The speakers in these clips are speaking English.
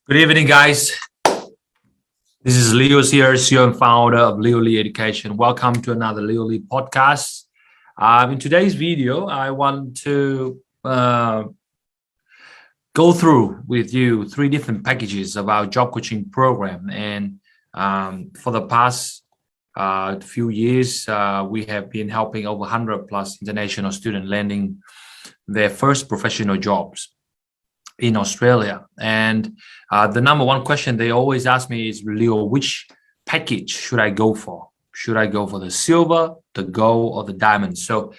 Good evening, guys. This is Leo here, CEO and founder of 𝗓𝗢𝗚 Education. Welcome to another 𝗓𝗢𝗚 podcast. In today's video, I want to go through with you 3 different packages of our job coaching program. And for the past few years, we have been helping over 100+ international students landing their first professional jobs in Australia. And the number one question they always ask me is, Leo, which package should I go for? Should I go for the silver, the gold, or the diamond? So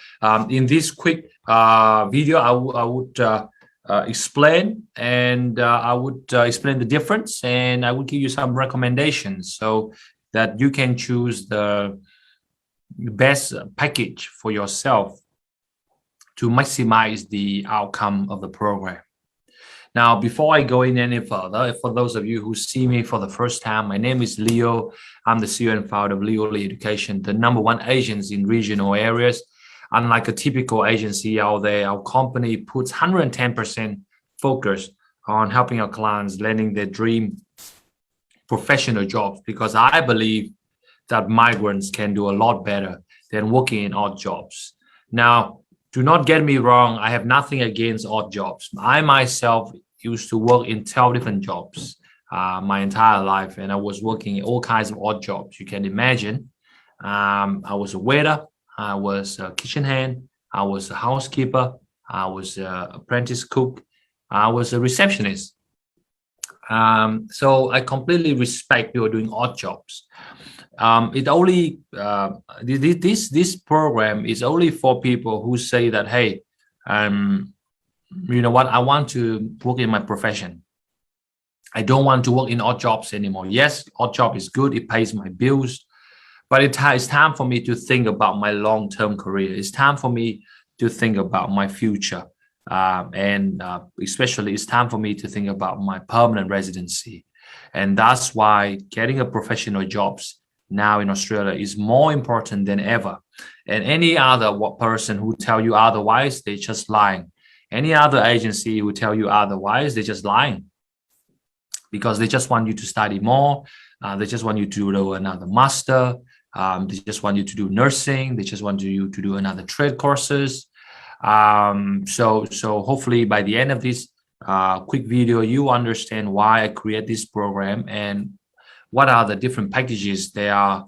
in this quick video, I would explain, and I would explain the difference, and I would give you some recommendations so that you can choose the best package for yourself to maximize the outcome of the program. Now, before I go in any further, for those of you who see me for the first time, my name is Leo. I'm the CEO and founder of 𝗓𝗢𝗚 Education, the #1 agency in regional areas. Unlike a typical agency out there, our company puts 110% focus on helping our clients landing their dream professional jobs, because I believe that migrants can do a lot better than working in odd jobs. Now, do not get me wrong, I have nothing against odd jobs. I myself used to work in 12 different jobs my entire life, and I was working in all kinds of odd jobs you can imagine. I was a waiter, I was a kitchen hand, I was a housekeeper, I was an apprentice cook, I was a receptionist. So I completely respect people doing odd jobs. This program is only for people who say that, hey, you know what, I want to work in my profession. I don't want to work in odd jobs anymore. Yes, odd job is good, it pays my bills, but it's time for me to think about my long-term career. It's time for me to think about my future, and especially it's time for me to think about my permanent residency. And that's why getting a professional jobs now in Australia is more important than ever. And any other person who tell you otherwise, they're just lying. Any other agency who tell you otherwise, they're just lying, because they just want you to study more. They just want you to do another master. They just want you to do nursing. They just want you to do another trade courses. So hopefully by the end of this quick video, you understand why I create this program and what are the different packages there are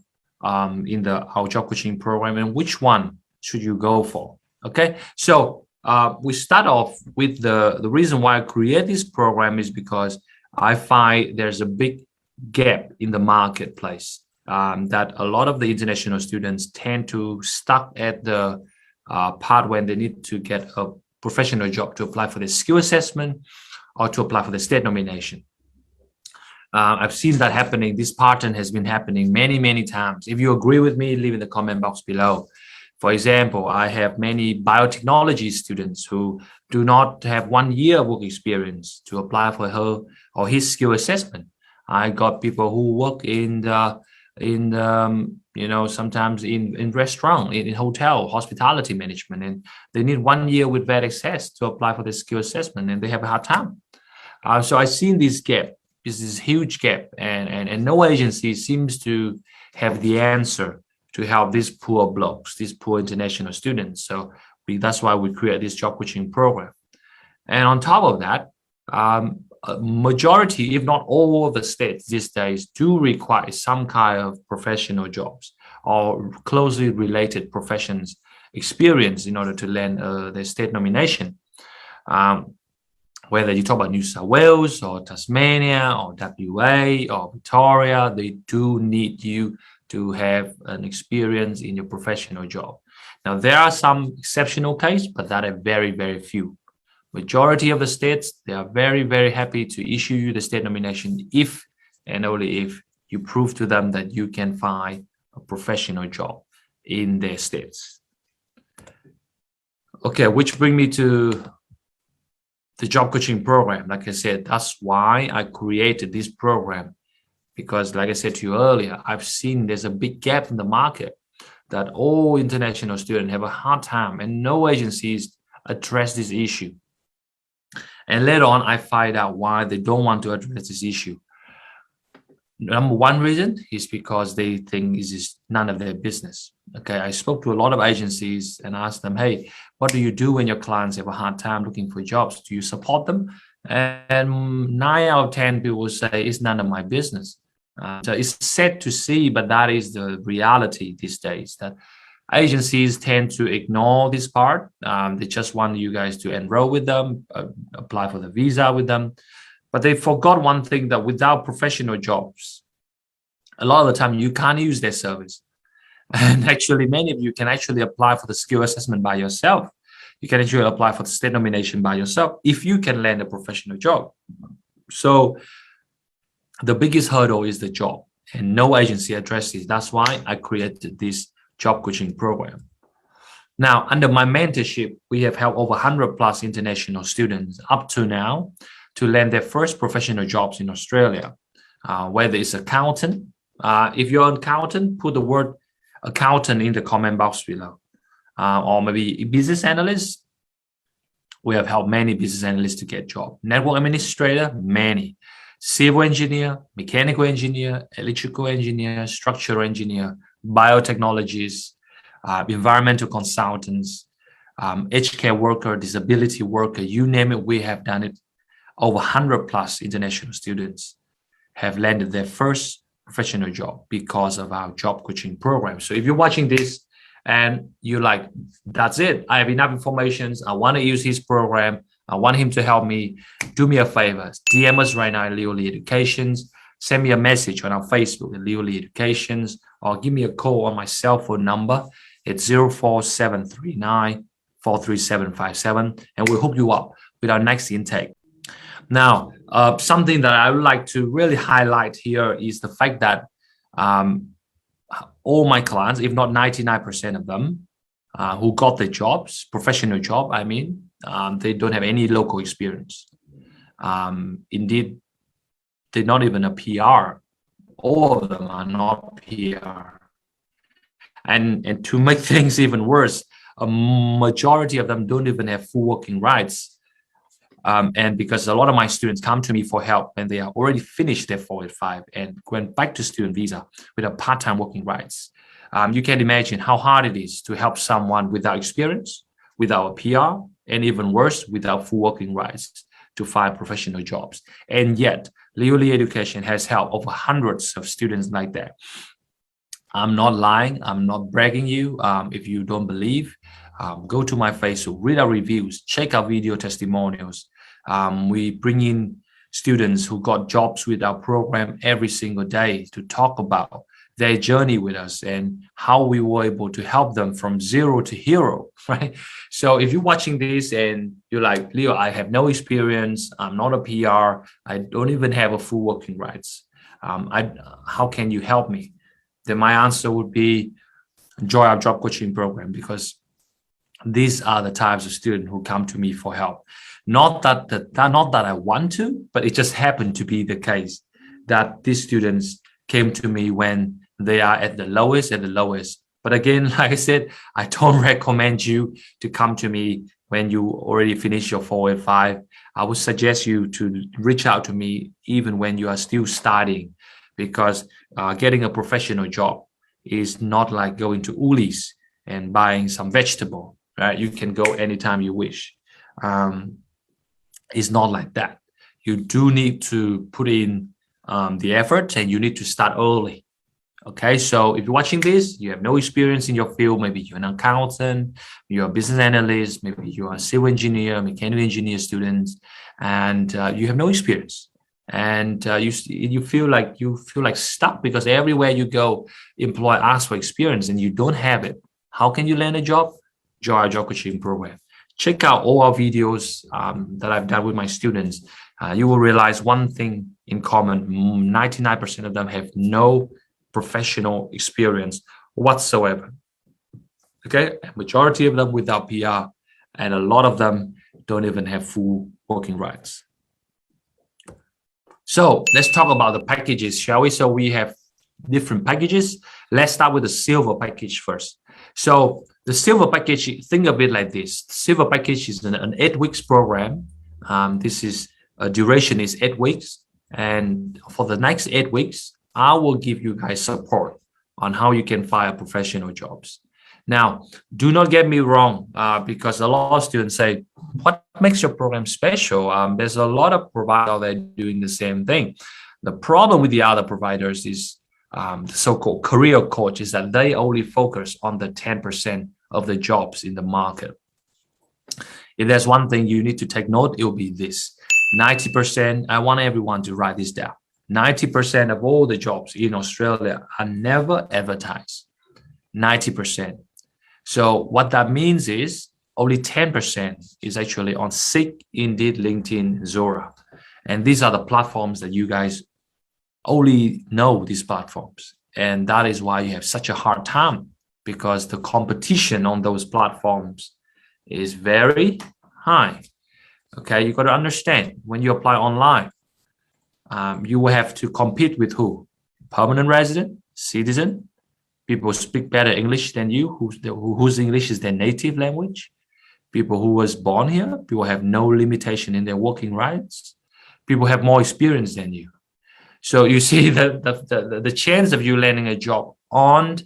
in our job coaching program, and which one should you go for. Okay, so we start off with the reason why I create this program is because I find there's a big gap in the marketplace, that a lot of the international students tend to stuck at the part when they need to get a professional job to apply for the skill assessment or to apply for the state nomination. I've seen that happening. This pattern has been happening many times. If you agree with me, leave in the comment box below. For example, I have many biotechnology students who do not have 1 year work experience to apply for her or his skill assessment. I got people who work in you know, sometimes in restaurant, in hotel, hospitality management, and they need 1 year with vet access to apply for the skill assessment, and they have a hard time. So I've seen this gap. This is a huge gap, and no agency seems to have the answer to help these poor blokes, these poor international students. So that's why we create this job coaching program. And on top of that, a majority, if not all of the states these days, do require some kind of professional jobs or closely related professions experience in order to land their state nomination. Whether you talk about New South Wales or Tasmania or WA or Victoria, they do need you to have an experience in your professional job. Now, there are some exceptional cases, but that are very few. Majority of the states, they are very happy to issue you the state nomination if and only if you prove to them that you can find a professional job in their states. Okay, which brings me to the job coaching program. Like I said, that's why I created this program, because like I said to you earlier, I've seen there's a big gap in the market that all international students have a hard time, and no agencies address this issue. And later on, I find out why they don't want to address this issue. Number one reason is because they think this is none of their business. Okay, I spoke to a lot of agencies and asked them, hey, what do you do when your clients have a hard time looking for jobs? Do you support them? And 9 out of 10 people say it's none of my business. So it's sad to see, but that is the reality these days, that agencies tend to ignore this part. They just want you guys to enroll with them, apply for the visa with them. But they forgot one thing, that without professional jobs, a lot of the time you can't use their service. And actually, many of you can actually apply for the skill assessment by yourself. You can actually apply for the state nomination by yourself if you can land a professional job. So the biggest hurdle is the job, and no agency addresses. That's why I created this job coaching program. Now, under my mentorship, we have helped over 100 plus international students up to now to land their first professional jobs in Australia, whether it's accountant. If you're an accountant, put the word accountant in the comment box below. Or maybe business analyst. We have helped many business analysts to get jobs. Network administrator, many. Civil engineer, mechanical engineer, electrical engineer, structural engineer, biotechnologists, environmental consultants, aged care worker, disability worker, you name it, we have done it. Over 100 plus international students have landed their first professional job because of our job coaching program. So if you're watching this and you're like, that's it, I have enough information, I want to use his program, I want him to help me, do me a favor, DM us right now at 𝗬𝗢𝗐 Educations, send me a message on our Facebook at 𝗬𝗢𝗐 Educations, or give me a call on my cell phone number. It's 04739 43757, and we'll hook you up with our next intake. Now, something that I would like to really highlight here is the fact that all my clients, if not 99% of them, who got their jobs, professional job, I mean, they don't have any local experience. Indeed, they're not even a PR. All of them are not PR. And to make things even worse, a majority of them don't even have full working rights. And because a lot of my students come to me for help and they are already finished their 485 and went back to student visa with a part-time working rights. You can imagine how hard it is to help someone without experience, without a PR, and even worse, without full working rights to find professional jobs. And yet, 𝗬𝗢𝗐 Education has helped over hundreds of students like that. I'm not lying. I'm not bragging you. If you don't believe, go to my Facebook, read our reviews, check our video testimonials. We bring in students who got jobs with our program every single day to talk about their journey with us and how we were able to help them from zero to hero, right? So if you're watching this and you're like, Leo, I have no experience, I'm not a PR, I don't even have a full working rights, how can you help me? Then my answer would be join our job coaching program, because these are the types of students who come to me for help. Not that I want to, but it just happened to be the case that these students came to me when they are at the lowest. But again, like I said, I don't recommend you to come to me when you already finished your 485. I would suggest you to reach out to me even when you are still studying, because getting a professional job is not like going to Woolies and buying some vegetable, right? You can go anytime you wish. It's not like that. You do need to put in the effort, and you need to start early. Okay, so if you're watching this, you have no experience in your field, maybe you're an accountant, you're a business analyst, maybe you're a civil engineer, mechanical engineer student, and you have no experience. And you feel like stuck, because everywhere you go, employer asks for experience and you don't have it. How can you land a job? Join our job coaching program. Check out all our videos that I've done with my students. You will realize one thing in common: 99% of them have no professional experience whatsoever. Okay, a majority of them without PR, and a lot of them don't even have full working rights. So let's talk about the packages, shall we? So we have different packages. Let's start with the silver package first. So the silver package, think of it like this. The silver package is an 8 weeks program This is duration is 8 weeks. And for the next 8 weeks, I will give you guys support on how you can find professional jobs. Now, do not get me wrong, because a lot of students say, what makes your program special? There's a lot of providers out there doing the same thing. The problem with the other providers is the so-called career coach is that they only focus on the 10% of the jobs in the market. If there's one thing you need to take note, it will be this. 90%, I want everyone to write this down. 90% of all the jobs in Australia are never advertised. 90%. So what that means is only 10% is actually on Seek, Indeed, LinkedIn, Zora. And these are the platforms that you guys only know these platforms. And that is why you have such a hard time, because the competition on those platforms is very high. Okay, you got to understand when you apply online, you will have to compete with who? Permanent resident, citizen, people who speak better English than you, whose English is their native language, people who was born here, people have no limitation in their working rights, people have more experience than you. So you see that the chance of you landing a job on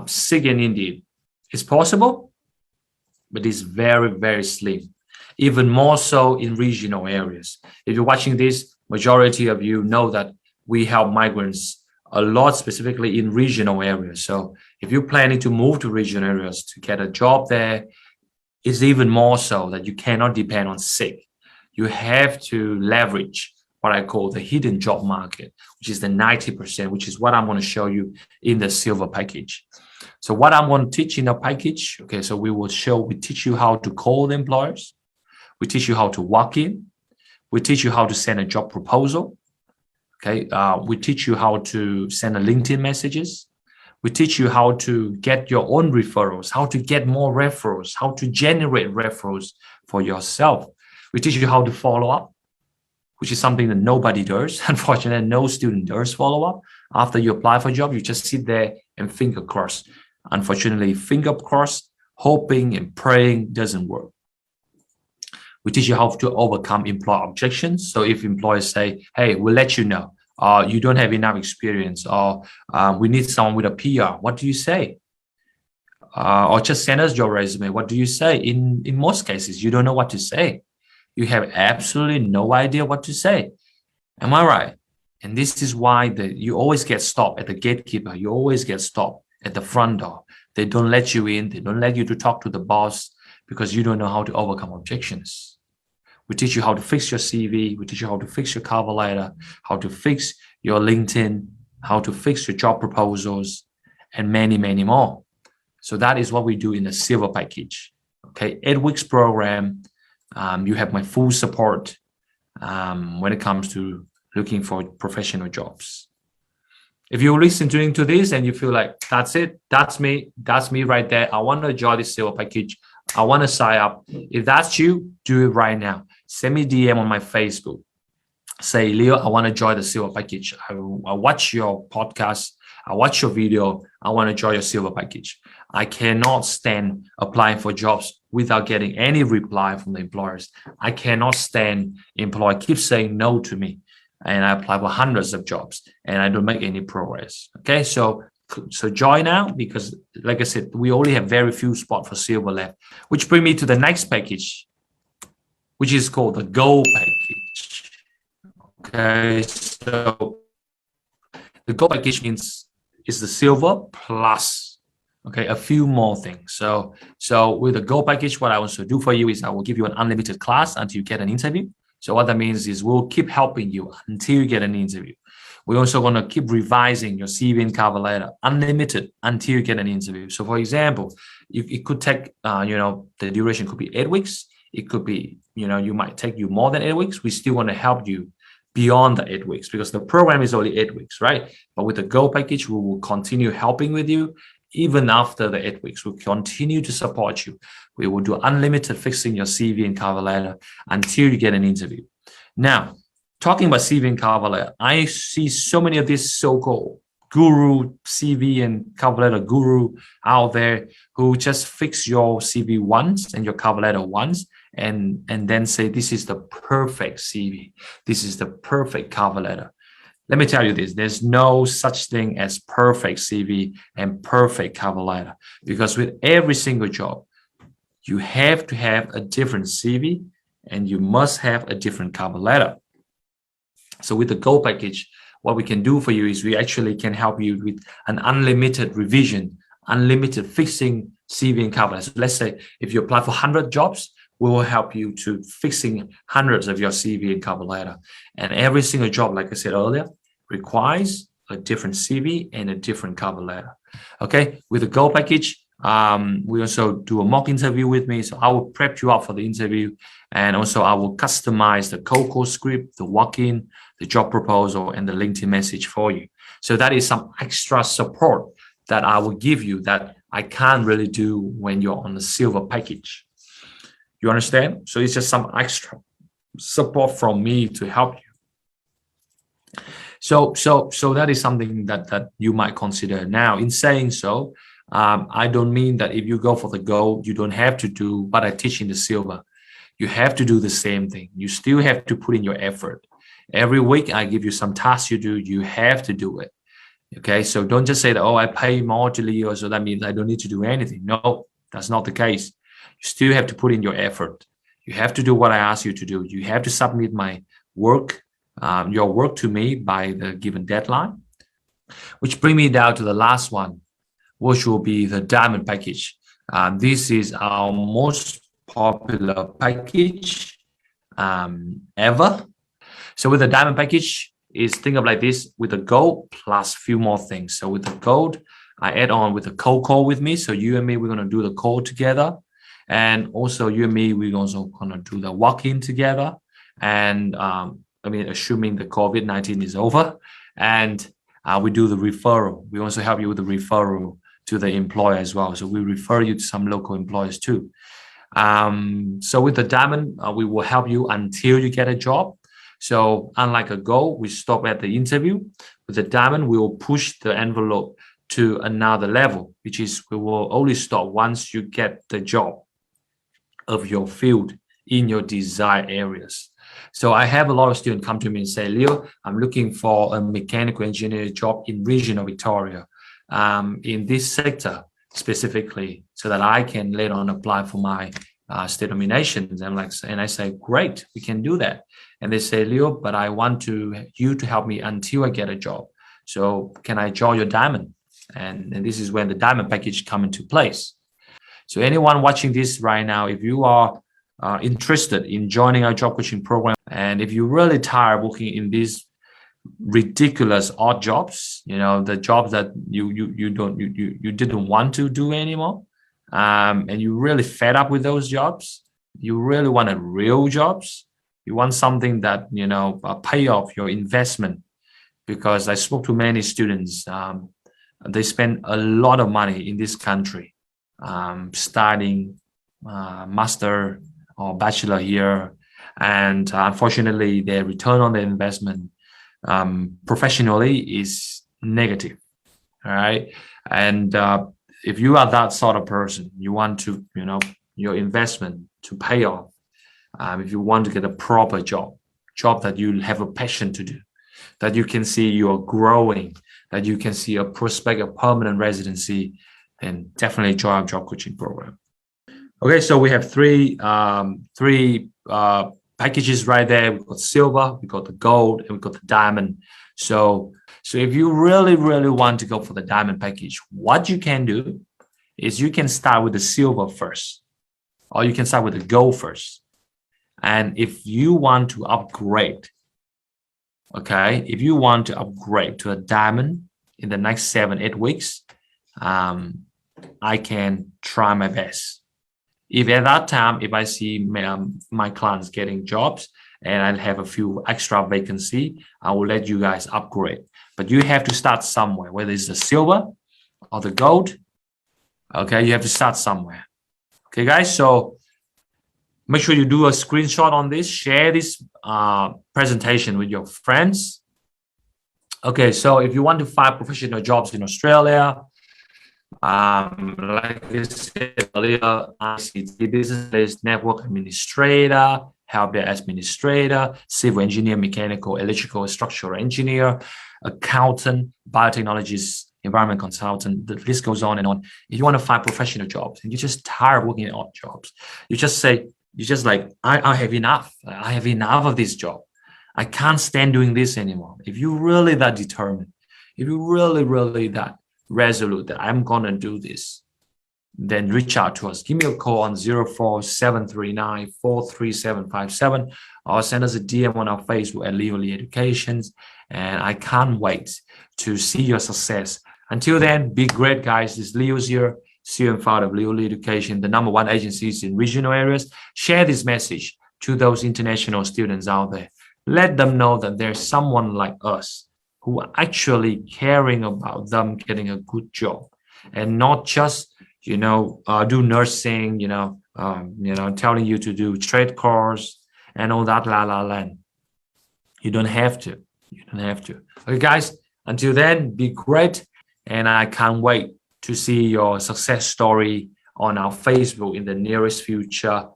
Seek and Indeed is possible, but it's very, very slim. Even more so in regional areas. If you're watching this, majority of you know that we help migrants a lot, specifically in regional areas. So if you're planning to move to regional areas to get a job there, it's even more so that you cannot depend on Seek. You have to leverage what I call the hidden job market, which is the 90%, which is what I'm going to show you in the silver package. So what I'm going to teach in the package, okay, so we teach you how to call the employers. We teach you how to walk in. We teach you how to send a job proposal. Okay, we teach you how to send a LinkedIn messages. We teach you how to get your own referrals, how to get more referrals, how to generate referrals for yourself. We teach you how to follow up, which is something that nobody does. Unfortunately, no student does follow up. After you apply for a job, you just sit there and finger cross. Unfortunately, finger cross, hoping and praying doesn't work. We teach you how to overcome employer objections. So if employers say, hey, we'll let you know, you don't have enough experience, or we need someone with a PR, what do you say? Or just send us your resume, what do you say? In most cases, you don't know what to say. You have absolutely no idea what to say. Am I right? And this is why you always get stopped at the gatekeeper. You always get stopped at the front door. They don't let you in. They don't let you to talk to the boss because you don't know how to overcome objections. We teach you how to fix your CV. We teach you how to fix your cover letter, how to fix your LinkedIn, how to fix your job proposals, and many, many more. So that is what we do in the silver package. Okay, 8 weeks program. You have my full support when it comes to looking for professional jobs. If you're listening to this and you feel like that's it, that's me right there. I want to join this silver package. I want to sign up. If that's you, do it right now. Send me DM on my Facebook. Say, Leo, I want to join the silver package. I watch your podcast. I watch your video. I want to join your silver package. I cannot stand applying for jobs without getting any reply from the employers. I cannot stand employer keep saying no to me. And I apply for hundreds of jobs and I don't make any progress. Okay, so join now, because like I said, we only have very few spots for silver left, which bring me to the next package, which is called the gold package. Okay, so the gold package means it's the silver plus, okay, a few more things. So with the gold package, what I want to do for you is I will give you an unlimited class until you get an interview. So what that means is we'll keep helping you until you get an interview. We're also going to keep revising your CV and cover letter, unlimited, until you get an interview. So for example, it could take, the duration could be 8 weeks. It could be, you might take you more than 8 weeks. We still want to help you beyond the 8 weeks because the program is only 8 weeks, right? But with the Go package, we will continue helping with you even after the 8 weeks. We'll continue to support you. We will do unlimited fixing your CV and cover letter until you get an interview. Now, talking about CV and cover letter, I see so many of these so-called guru CV and cover letter guru out there who just fix your CV once and your cover letter once and then say this is the perfect CV, this is the perfect cover letter. Let me tell you this, there's no such thing as perfect CV and perfect cover letter, because with every single job, you have to have a different CV and you must have a different cover letter. So with the Go package, what we can do for you is we actually can help you with an unlimited revision, unlimited fixing CV and cover letter. So let's say if you apply for 100 jobs, we will help you to fixing hundreds of your CV and cover letter. And every single job, like I said earlier, requires a different CV and a different cover letter. Okay, with the Go package, we also do a mock interview with me. So I will prep you up for the interview, and also I will customize the cold call script, the walk-in, the job proposal, and the LinkedIn message for you. So that is some extra support that I will give you that I can't really do when you're on the silver package. You understand? So it's just some extra support from me to help you. So that is something that you might consider. Now, in saying so, I don't mean that if you go for the gold, you don't have to do what I teach in the silver. You have to do the same thing. You still have to put in your effort. Every week, I give you some tasks you do. You have to do it. Okay, so don't just say that, oh, I pay more to Leo, so that means I don't need to do anything. No, that's not the case. You still have to put in your effort. You have to do what I ask you to do. You have to submit my work, your work to me by the given deadline, which brings me down to the last one, which will be the diamond package. This is our most popular package ever. So with the diamond package, is think of like this, with the gold plus a few more things. So with the gold, I add on with the cold call with me. So you and me, we're going to do the call together. And also you and me, we're also going to do the walk-in together. And I mean, assuming the COVID-19 is over, and we do the referral. We also help you with the referral to the employer as well. So we refer you to some local employers too. So with the diamond, we will help you until you get a job. So unlike a gold, we stop at the interview. With the diamond, we will push the envelope to another level, which is we will only stop once you get the job of your field in your desired areas. So I have a lot of students come to me and say, Leo, I'm looking for a mechanical engineer job in regional Victoria, in this sector specifically, so that I can later on apply for my state nominations. And I say, great, we can do that. And they say, Leo, but I want you to help me until I get a job. So can I join your diamond? And this is when the diamond package come into place. So anyone watching this right now, if you are interested in joining our job coaching program, and if you're really tired working in these ridiculous odd jobs, you know, the jobs that you didn't want to do anymore, and you really fed up with those jobs, you really want a real jobs, you want something that, you know, pay off your investment. Because I spoke to many students, they spend a lot of money in this country, studying master or bachelor here, and unfortunately their return on their investment professionally is negative. All right, and if you are that sort of person, you want to, you know, your investment to pay off, if you want to get a proper job that you have a passion to do, that you can see you are growing, that you can see a prospect of permanent residency, then definitely join our job coaching program. Okay, so we have three packages right there. We've got silver, we got the gold, and we got the diamond. So if you really want to go for the diamond package, what you can do is you can start with the silver first, or you can start with the gold first. And if you want to upgrade, okay, if you want to upgrade to a diamond in the next 7-8 weeks, I can try my best. If at that time, if I see my clients getting jobs and I have a few extra vacancy, I will let you guys upgrade. But you have to start somewhere, whether it's the silver or the gold. Okay, you have to start somewhere. Okay, guys, so make sure you do a screenshot on this, share this presentation with your friends. Okay, so if you want to find professional jobs in Australia, like I said earlier, ICT business analyst, network administrator, help desk administrator, civil engineer, mechanical, electrical, structural engineer, accountant, biotechnologist, environment consultant. The list goes on and on. If you want to find professional jobs and you're just tired of working at odd jobs, you just like, I have enough. I have enough of this job. I can't stand doing this anymore. If you're really that determined, if you're really that resolute that I'm gonna do this, then reach out to us. Give me a call on 04-739-43757 or send us a DM on our Facebook at 𝗬𝗢𝗘𝗥. And I can't wait to see your success. Until then, be great, guys. This is Leo's here, CEO and founder of 𝗬𝗢𝗘𝗥, the #1 agencies in regional areas. Share this message to those international students out there. Let them know that there's someone like us who are actually caring about them getting a good job, and not just do nursing, telling you to do trade course and all that la la land. You don't have to. Okay, guys, until then, be great, and I can't wait to see your success story on our Facebook in the nearest future.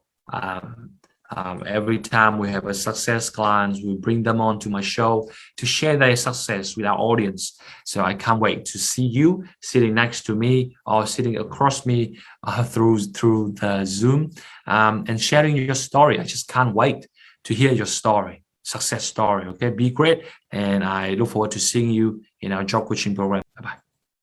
Every time we have a success client, we bring them on to my show to share their success with our audience. So I can't wait to see you sitting next to me or sitting across me through the Zoom and sharing your story. I just can't wait to hear your story, success story. Okay, be great. And I look forward to seeing you in our job coaching program. Bye-bye.